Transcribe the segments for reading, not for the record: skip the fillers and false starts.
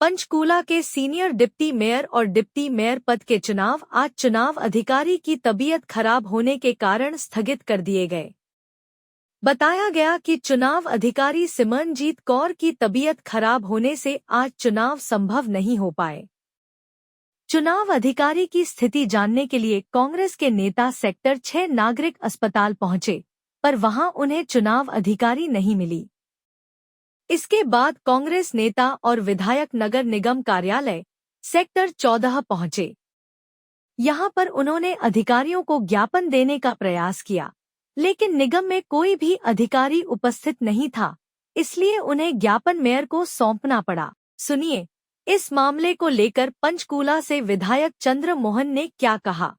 पंचकूला के senior deputy mayor और deputy mayor पद के चुनाव आज चुनाव अधिकारी की तबीयत खराब होने के कारण स्थगित कर दिए गए। बताया गया कि चुनाव अधिकारी सिमरनजीत कौर की तबीयत खराब होने से आज चुनाव संभव नहीं हो पाए। चुनाव अधिकारी की स्थिति जानने के लिए कांग्रेस के नेता सेक्टर 6 नागरिक अस्पताल पहुंचे, पर वहां उन्हें चुनाव अधिकारी नहीं मिली। इसके बाद कांग्रेस नेता और विधायक नगर निगम कार्यालय सेक्टर 14 पहुंचे। यहां पर उन्होंने अधिकारियों को ज्ञापन देने का प्रयास किया, लेकिन निगम में कोई भी अधिकारी उपस्थित नहीं था, इसलिए उन्हें ज्ञापन मेयर को सौंपना पड़ा। सुनिए, इस मामले को लेकर पंचकूला से विधायक चंद्र मोहन ने क्या कहा।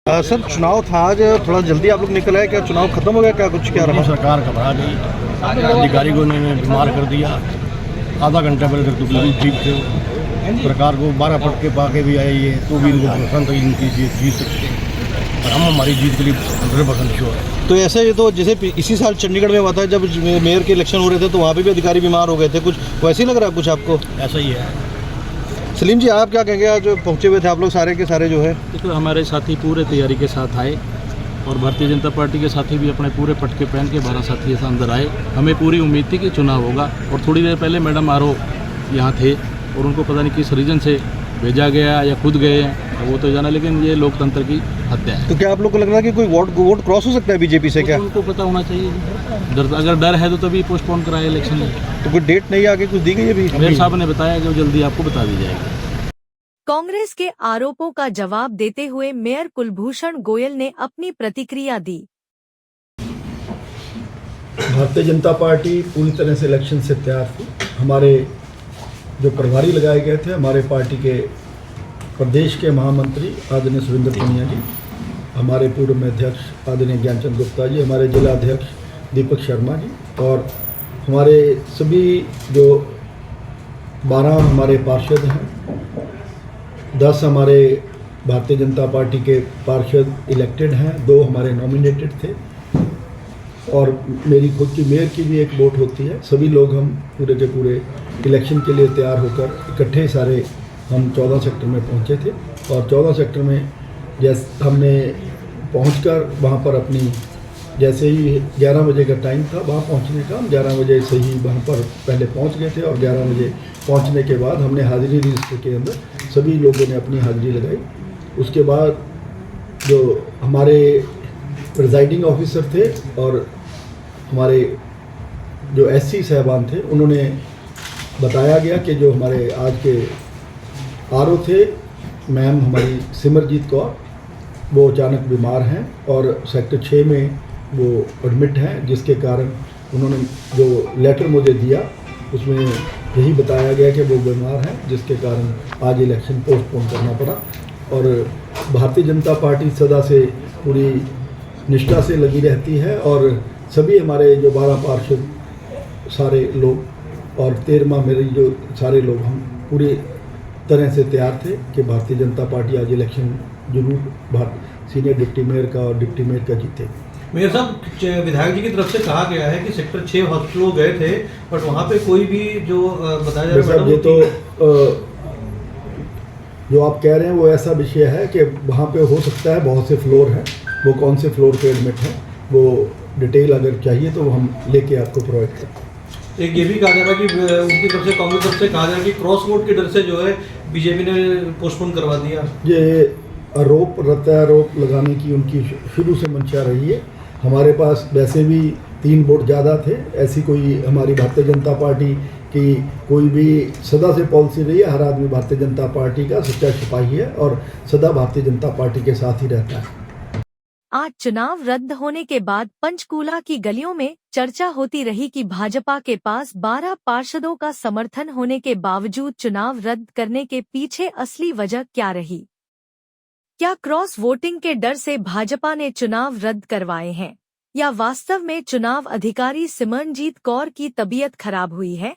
सर, चुनाव था आज, थोड़ा जल्दी आप लोग निकल आए, क्या चुनाव खत्म हो गया, क्या कुछ क्या रहा? सरकार घबरा गई, अधिकारी को ने बीमार कर दिया। आधा घंटा पहले तक तो पूरी ठीक थे, सरकार को 12 पटके पाके भी आए ये, तो भी इनको पसंद इनकी जीत सकते, और हम हमारी जीत के लिए 100% श्योर है। तो ऐसे तो जैसे इसी साल चंडीगढ़ में हुआ था, जब मेयर के इलेक्शन हो रहे थे तो वहाँ पे भी अधिकारी बीमार हो गए थे, कुछ वैसे ही लग रहा है कुछ आपको? ऐसा ही है। सलीम जी, आप क्या कहेंगे, आज पहुँचे हुए थे आप लोग सारे के सारे जो है? देखो, हमारे साथी पूरे तैयारी के साथ आए और भारतीय जनता पार्टी के साथी भी अपने पूरे पटके पहन के 12 साथी ऐसा अंदर आए। हमें पूरी उम्मीद थी कि चुनाव होगा, और थोड़ी देर पहले मैडम आरओ यहाँ थे और उनको पता नहीं किस रीजन से भेजा गया या खुद गए हैं, वो तो जाना, लेकिन ये लोकतंत्र की हत्या है। तो क्या आप लोग को लग रहा है कि कोई वोट क्रॉस हो सकता है बीजेपी से? क्या उनको पता होना चाहिए, अगर डर है तो तभी पोस्टपोन कराए इलेक्शन। तो कोई डेट नहीं आगे कुछ दी गई अभी? मेयर साहब ने बताया कि वो जल्दी आपको बता दी जाएगी। कांग्रेस के आरोपों का जवाब देते हुए मेयर कुलभूषण गोयल ने अपनी प्रतिक्रिया दी। भारतीय जनता पार्टी पूरी तरह से इलेक्शन से तैयार थी। हमारे जो प्रभारी लगाए गए थे, हमारे पार्टी के प्रदेश के महामंत्री आदरणीय सुरेंद्र पुनिया जी, हमारे पूर्व में अध्यक्ष आदरणीय ज्ञानचंद गुप्ता जी, हमारे जिला अध्यक्ष दीपक शर्मा जी, और हमारे सभी जो 12 हमारे पार्षद हैं, 10 हमारे भारतीय जनता पार्टी के पार्षद इलेक्टेड हैं, 2 हमारे नॉमिनेटेड थे, और मेरी खुद की मेयर की भी एक वोट होती है। सभी लोग हम पूरे के पूरे इलेक्शन के लिए तैयार होकर इकट्ठे सारे हम 14 सेक्टर में पहुंचे थे, और 14 सेक्टर में जैसे हमने पहुंचकर वहां पर अपनी, जैसे ही 11 बजे का टाइम था वहां पहुंचने का, हम 11 बजे से ही वहां पर पहले पहुंच गए थे, और 11 बजे पहुंचने के बाद हमने हाजिरी रजिस्टर के अंदर सभी लोगों ने अपनी हाजिरी लगाई। उसके बाद जो हमारे प्रिजाइडिंग ऑफिसर थे और हमारे जो एससी साहबान थे, उन्होंने बताया गया कि जो हमारे आज के आरओ थे मैम हमारी सिमरजीत कौर, वो अचानक बीमार हैं और सेक्टर 6 में वो एडमिट हैं, जिसके कारण उन्होंने जो लेटर मुझे दिया उसमें यही बताया गया कि वो बीमार हैं, जिसके कारण आज इलेक्शन पोस्टपोन करना पड़ा। और भारतीय जनता पार्टी सदा से पूरी निष्ठा से लगी रहती है, और सभी हमारे जो 12 पार्षद सारे लोग और 13वां मेरे जो सारे लोग, हम पूरी तरह से तैयार थे कि भारतीय जनता पार्टी आज इलेक्शन जरूर सीनियर डिप्टी मेयर का और डिप्टी मेयर का जीतेगी। मेयर साहब, विधायक जी की तरफ से कहा गया है कि सेक्टर 6 हॉस्पिटल गए थे, बट वहाँ पे कोई भी जो बताया जा रहा है, ये तो जो आप कह रहे हैं वो ऐसा विषय है कि वहाँ पे हो सकता है बहुत से फ्लोर हैं, वो कौन से फ्लोर पे एडमिट है, वो डिटेल अगर चाहिए तो हम लेके आपको प्रोवाइड करते हैं। एक ये भी कहा जा रहा है कि उनकी तरफ से, कांग्रेस तरफ से कहा जा रहा है कि क्रॉस वोट के डर से जो है बीजेपी ने पोस्टपोन करवा दिया। ये प्रत्यारोप लगाने की उनकी शुरू से मंशा रही है। हमारे पास वैसे भी 3 वोट ज़्यादा थे, ऐसी कोई हमारी भारतीय जनता पार्टी की कोई भी सदा से पॉलिसी रही है। हर आदमी भारतीय जनता पार्टी का सच्चा सिपाही है और सदा भारतीय जनता पार्टी के साथ ही रहता है। आज चुनाव रद्द होने के बाद पंचकूला की गलियों में चर्चा होती रही कि भाजपा के पास 12 पार्षदों का समर्थन होने के बावजूद चुनाव रद्द करने के पीछे असली वजह क्या रही। क्या क्रॉस वोटिंग के डर से भाजपा ने चुनाव रद्द करवाए हैं, या वास्तव में चुनाव अधिकारी सिमरनजीत कौर की तबीयत खराब हुई है?